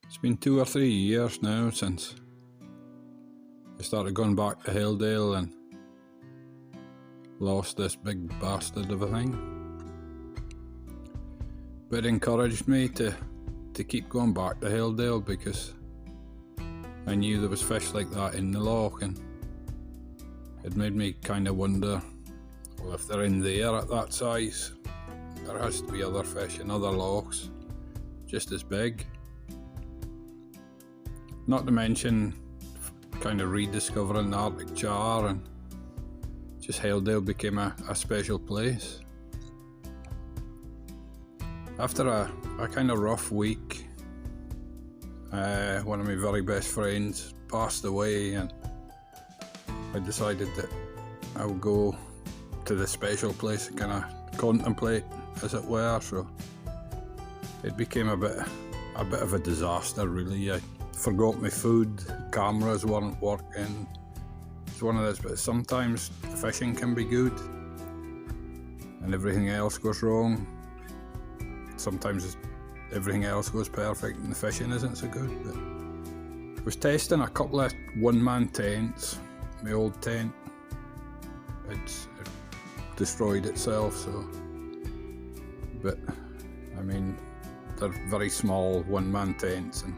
It's been 2 or 3 years now since I started going back to Heldale and lost this big bastard of a thing. But it encouraged me to keep going back to Heldale because I knew there was fish like that in the loch, and it made me kind of wonder, well, if they're in there at that size, there has to be other fish in other lochs just as big. Not to mention kind of rediscovering the Arctic char, and just Heldale became a special place. After a kind of rough week, one of my very best friends passed away, and I decided that I would go to this special place and kind of contemplate, as it were. So it became a bit of a disaster, really. I forgot my food, cameras weren't working. It's one of those, but sometimes the fishing can be good and everything else goes wrong. Sometimes everything else goes perfect and the fishing isn't so good. But I was testing a couple of one-man tents. My old tent, it destroyed itself, so. But I mean, they're very small one-man tents, and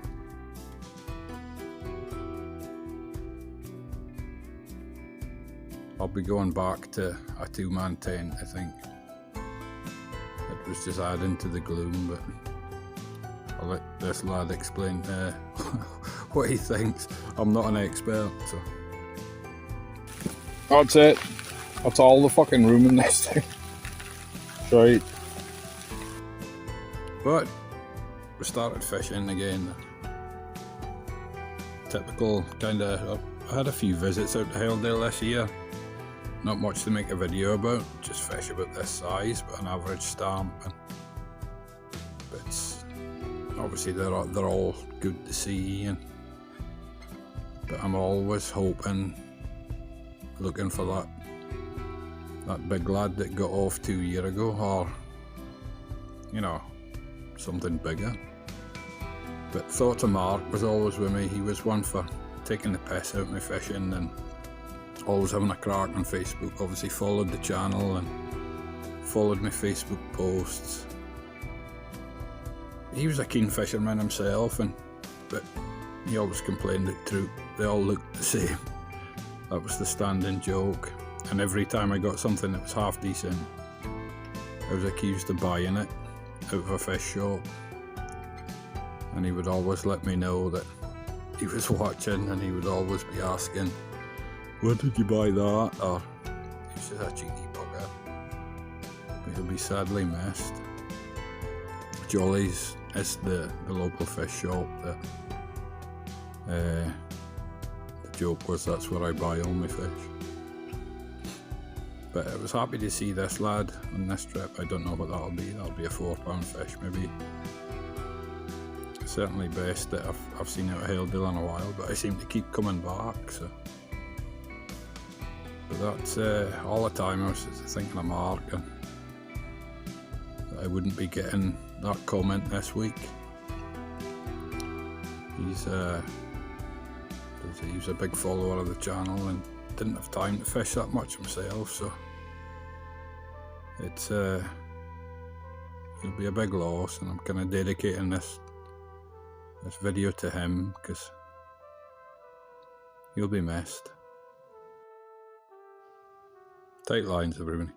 I'll be going back to a two-man tent, I think. It was just adding to the gloom, but I'll let this lad explain what he thinks. I'm not an expert, so. That's it. That's all the fucking room in this thing. Right. But we started fishing again. Typical kind of. I had a few visits out to Heldale this year. Not much to make a video about, just fish about this size, but an average stamp. But obviously they're all good to see, but I'm always hoping, looking for that big lad that got off 2 years ago, or you know, something bigger. But Thoughts of Mark was always with me. He was one for taking the piss out of my fishing and always having a crack on Facebook. Obviously followed the channel and followed my Facebook posts. He was a keen fisherman himself, but he always complained that Trout, they all looked the same. That was the standing joke. And every time I got something that was half decent, I was accused of buying it out of a fish shop. And he would always let me know that he was watching, and he would always be asking, "Where did you buy that?" Or he's just a cheeky bugger. But he'll be sadly missed. Jolly's is the local fish shop that the joke was that's where I buy all my fish. But I was happy to see this lad on this trip. I don't know what that'll be. That'll be a 4-pound fish maybe. Certainly best that I've seen out of Heldale in a while, but I seem to keep coming back, so. But that's all the time I was thinking of Mark, and that I wouldn't be getting that comment this week. He's a big follower of the channel and didn't have time to fish that much himself, so it's it'll be a big loss, and I'm kind of dedicating this video to him because he'll be missed. Tight lines, everybody.